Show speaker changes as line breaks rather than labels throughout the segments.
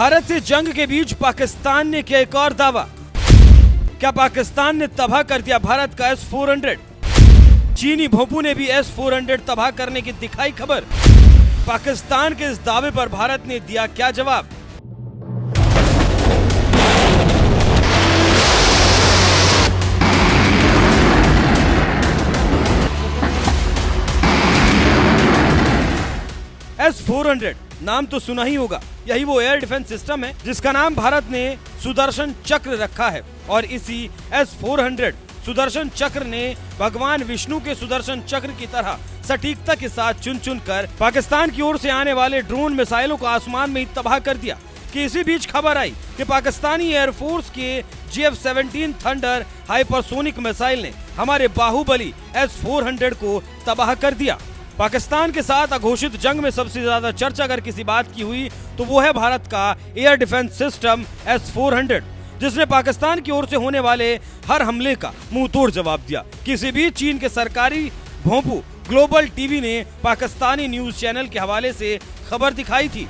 भारत से जंग के बीच पाकिस्तान ने किया एक और दावा। क्या पाकिस्तान ने तबाह कर दिया भारत का S-400? चीनी भोंपू ने भी S-400 तबाह करने की दिखाई खबर। पाकिस्तान के इस दावे पर भारत ने दिया क्या जवाब? S-400 नाम तो सुना ही होगा। यही वो एयर डिफेंस सिस्टम है जिसका नाम भारत ने सुदर्शन चक्र रखा है। और इसी S-400 सुदर्शन चक्र ने भगवान विष्णु के सुदर्शन चक्र की तरह सटीकता के साथ चुन चुन कर पाकिस्तान की ओर से आने वाले ड्रोन मिसाइलों को आसमान में ही तबाह कर दिया। कि इसी बीच खबर आई कि पाकिस्तानी एयरफोर्स के GF-17 थंडर हाइपरसोनिक मिसाइल ने हमारे बाहुबली S-400 को तबाह कर दिया। पाकिस्तान के साथ अघोषित जंग में सबसे ज्यादा चर्चा अगर किसी बात की हुई तो वो है भारत का एयर डिफेंस सिस्टम S-400, जिसने पाकिस्तान की ओर से होने वाले हर हमले का मुंह तोड़ जवाब दिया। किसी भी चीन के सरकारी भोंपू ग्लोबल टीवी ने पाकिस्तानी न्यूज चैनल के हवाले से खबर दिखाई थी।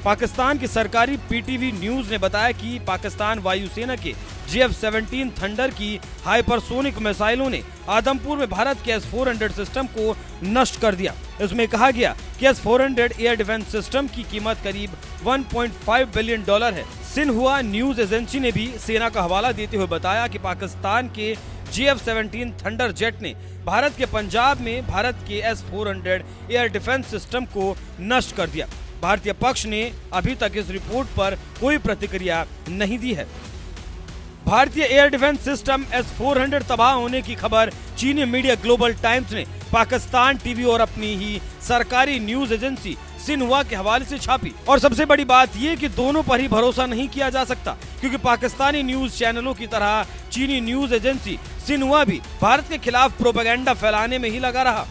पाकिस्तान की सरकारी PTV न्यूज ने बताया कि पाकिस्तान वायुसेना के GF-17 थंडर की हाइपरसोनिक मिसाइलों ने आदमपुर में भारत के S-400 सिस्टम को नष्ट कर दिया। इसमें कहा गया कि S-400 एयर डिफेंस सिस्टम की कीमत करीब $1.5 बिलियन है। सिन्हुआ न्यूज एजेंसी ने भी सेना का हवाला देते हुए बताया कि पाकिस्तान के GF-17 थंडर जेट ने भारत के पंजाब में भारत के S-400 एयर डिफेंस सिस्टम को नष्ट कर दिया। भारतीय पक्ष ने अभी तक इस रिपोर्ट पर कोई प्रतिक्रिया नहीं दी है। भारतीय एयर डिफेंस सिस्टम S-400 तबाह होने की खबर चीनी मीडिया ग्लोबल टाइम्स ने पाकिस्तान टीवी और अपनी ही सरकारी न्यूज एजेंसी सिन्हुआ के हवाले से छापी। और सबसे बड़ी बात यह कि दोनों पर ही भरोसा नहीं किया जा सकता, क्योंकि पाकिस्तानी न्यूज चैनलों की तरह चीनी न्यूज एजेंसी सिन्हुआ भी भारत के खिलाफ प्रोपेगेंडा फैलाने में ही लगा रहा।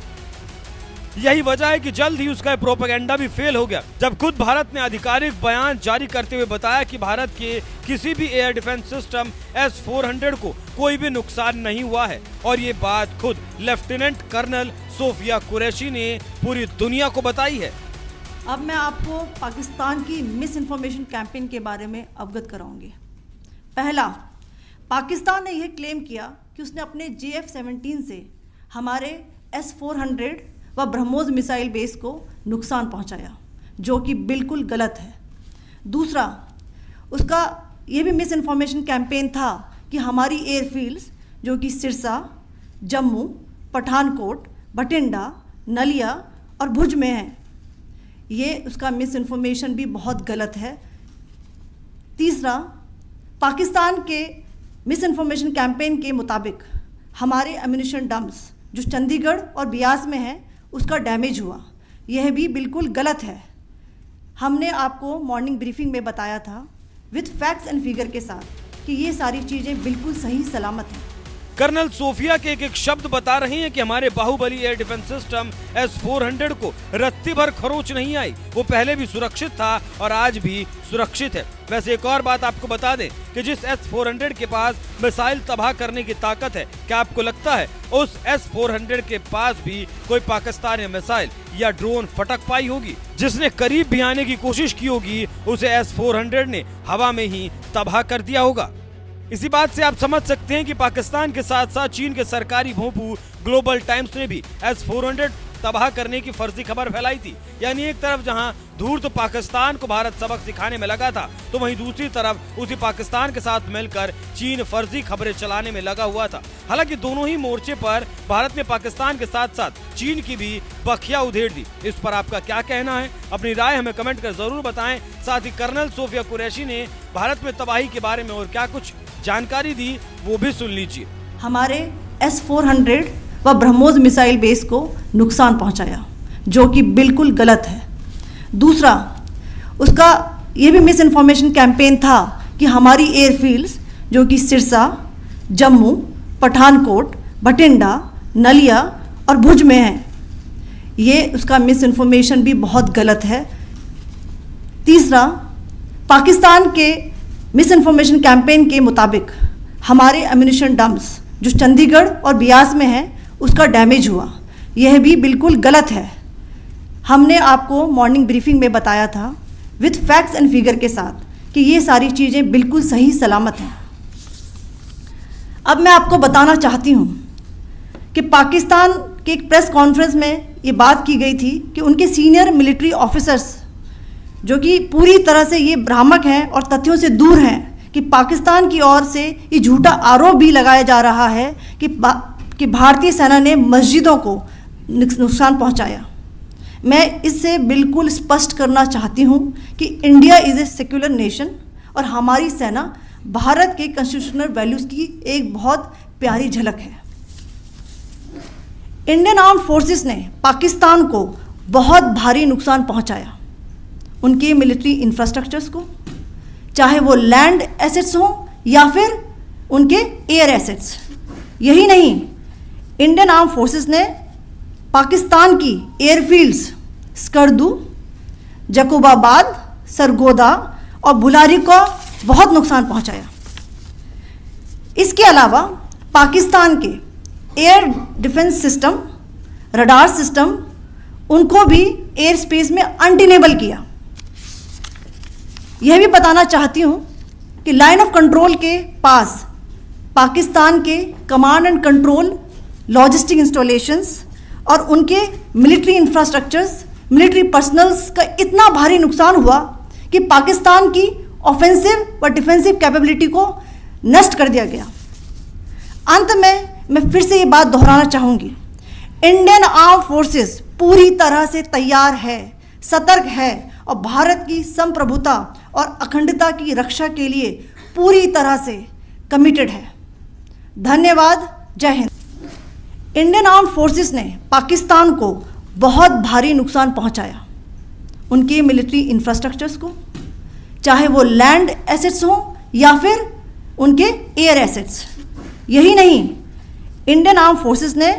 यही वजह है कि जल्द ही उसका प्रोपेगेंडा भी फेल हो गया, जब खुद भारत ने आधिकारिक बयान जारी करते हुए बताया कि भारत के किसी भी एयर डिफेंस सिस्टम S-400 को कोई भी नुकसान नहीं हुआ है। और ये बात खुद लेफ्टिनेंट कर्नल सोफिया कुरैशी ने पूरी दुनिया को बताई है।
अब मैं आपको पाकिस्तान की मिस इन्फॉर्मेशन कैंपेन के बारे में अवगत कराऊंगी। पहला, पाकिस्तान ने यह क्लेम किया कि उसने अपने GF-17 से हमारे S-400 व ब्रह्मोस मिसाइल बेस को नुकसान पहुंचाया, जो कि बिल्कुल गलत है। दूसरा, उसका ये भी मिस इन्फॉर्मेशन कैंपेन था कि हमारी एयरफील्ड्स जो कि सिरसा, जम्मू, पठानकोट, बठिंडा, नलिया और भुज में हैं, ये उसका मिस इन्फॉर्मेशन भी बहुत गलत है। तीसरा, पाकिस्तान के मिस इन्फॉर्मेशन कैंपेन के मुताबिक हमारे एम्यूनिशन डम्प्स जो चंडीगढ़ और बियास में हैं उसका डैमेज हुआ, यह भी बिल्कुल गलत है। हमने आपको मॉर्निंग ब्रीफिंग में बताया था विद फैक्ट्स एंड फिगर के साथ कि ये सारी चीज़ें बिल्कुल सही सलामत हैं।
कर्नल सोफिया के एक एक शब्द बता रहे हैं कि हमारे Baahubali air defence system S-400 को रत्ती भर खरोच नहीं आई। वो पहले भी सुरक्षित था और आज भी सुरक्षित है। वैसे एक और बात आपको बता दें कि जिस S-400 के पास मिसाइल तबाह करने की ताकत है, क्या आपको लगता है उस S-400 के पास भी कोई पाकिस्तानी मिसाइल या ड्रोन फटक पाई होगी? जिसने करीब भी आने की कोशिश की होगी उसे S-400 ने हवा में ही तबाह कर दिया होगा। इसी बात से आप समझ सकते हैं कि पाकिस्तान के साथ साथ चीन के सरकारी भोंपू ग्लोबल टाइम्स ने भी S-400 तबाह करने की फर्जी खबर फैलाई थी। यानी एक तरफ जहां दूर तो पाकिस्तान को भारत सबक सिखाने में लगा था, तो वहीं दूसरी तरफ उसी पाकिस्तान के साथ मिलकर चीन फर्जी खबरें चलाने में लगा हुआ था। हालांकि दोनों ही मोर्चे पर भारत ने पाकिस्तान के साथ साथ चीन की भी बखिया उधेड़ दी। इस पर आपका क्या कहना है? अपनी राय हमें कमेंट कर जरूर बताएं। साथ ही कर्नल सोफिया कुरैशी ने भारत में तबाही के बारे में और क्या कुछ जानकारी दी वो भी सुन लीजिए।
हमारे S-400 व ब्रह्मोस मिसाइल बेस को नुकसान पहुंचाया, जो कि बिल्कुल गलत है। दूसरा, उसका ये भी मिस इन्फॉर्मेशन कैंपेन था कि हमारी एयरफील्ड्स जो कि सिरसा, जम्मू, पठानकोट, बठिंडा, नलिया और भुज में हैं, ये उसका मिस इन्फॉर्मेशन भी बहुत गलत है। तीसरा, पाकिस्तान के मिस इन्फॉर्मेशन कैंपेन के मुताबिक हमारे एम्यूनिशन डम्प्स जो चंडीगढ़ और बियास में हैं उसका डैमेज हुआ, यह भी बिल्कुल गलत है। हमने आपको मॉर्निंग ब्रीफिंग में बताया था विद फैक्ट्स एंड फिगर के साथ कि ये सारी चीज़ें बिल्कुल सही सलामत हैं। अब मैं आपको बताना चाहती हूँ कि पाकिस्तान के एक प्रेस कॉन्फ्रेंस में ये बात की गई थी कि उनके सीनियर मिलिट्री ऑफिसर्स जो कि पूरी तरह से ये भ्रामक हैं और तथ्यों से दूर हैं कि पाकिस्तान की ओर से ये झूठा आरोप भी लगाया जा रहा है कि भारतीय सेना ने मस्जिदों को नुकसान पहुंचाया। मैं इससे बिल्कुल स्पष्ट करना चाहती हूं कि India is a secular nation और हमारी सेना भारत के कॉन्स्टिट्यूशनल वैल्यूज़ की एक बहुत प्यारी झलक है। इंडियन आर्म्ड फोर्सेस ने पाकिस्तान को बहुत भारी नुकसान पहुंचाया, उनके मिलिट्री इंफ्रास्ट्रक्चर्स को, चाहे वो लैंड एसेट्स हों या फिर उनके एयर एसेट्स। यही नहीं, इंडियन आर्म्ड फोर्सेस ने पाकिस्तान की एयरफील्ड्स स्कर्दू, जकोबाबाद, सरगोदा और बुलारी को बहुत नुकसान पहुंचाया। इसके अलावा पाकिस्तान के air defence system, radar system, उनको भी एयर स्पेस में अनटेनेबल किया। यह भी बताना चाहती हूँ कि लाइन ऑफ कंट्रोल के पास पाकिस्तान के command and control logistic installations और उनके मिलिट्री इंफ्रास्ट्रक्चर्स, मिलिट्री पर्सनल्स का इतना भारी नुकसान हुआ कि पाकिस्तान की ऑफेंसिव व डिफेंसिव कैपेबिलिटी को नष्ट कर दिया गया। अंत में मैं फिर से ये बात दोहराना चाहूँगी, इंडियन आर्म फोर्सेस पूरी तरह से तैयार है, सतर्क है और भारत की संप्रभुता और अखंडता की रक्षा के लिए पूरी तरह से कमिटेड है। धन्यवाद। जय हिंद। इंडियन आर्म्ड फोर्सेस ने पाकिस्तान को बहुत भारी नुकसान पहुंचाया, उनके मिलिट्री इंफ्रास्ट्रक्चर्स को, चाहे वो लैंड एसेट्स हों या फिर उनके एयर एसेट्स। यही नहीं, इंडियन आर्म्ड फोर्सेस ने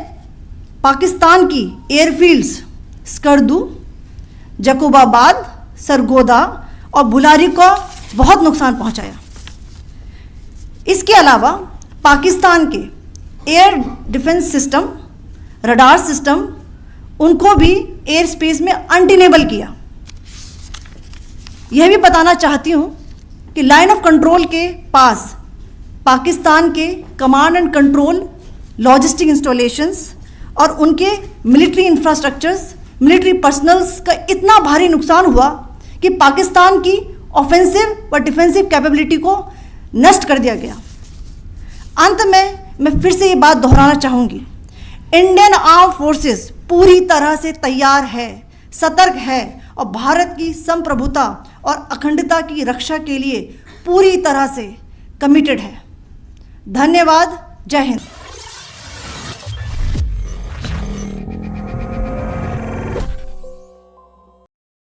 पाकिस्तान की एयरफील्ड्स स्कर्दू, जकोबाबाद, सरगोदा और बुलारी को बहुत नुकसान पहुंचाया। इसके अलावा पाकिस्तान के air defence system, radar system, उनको भी एयर स्पेस में अनटेनेबल किया। यह भी बताना चाहती हूँ कि लाइन ऑफ कंट्रोल के पास पाकिस्तान के command and control logistic installations और उनके मिलिट्री इंफ्रास्ट्रक्चर्स, मिलिट्री पर्सनल्स का इतना भारी नुकसान हुआ कि पाकिस्तान की ऑफेंसिव व डिफेंसिव कैपेबिलिटी को नष्ट कर दिया गया। अंत में मैं फिर से ये बात दोहराना चाहूँगी, इंडियन आर्म फोर्सेस पूरी तरह से तैयार है, सतर्क है और भारत की संप्रभुता और अखंडता की रक्षा के लिए पूरी तरह से कमिटेड है। धन्यवाद। जय हिंद।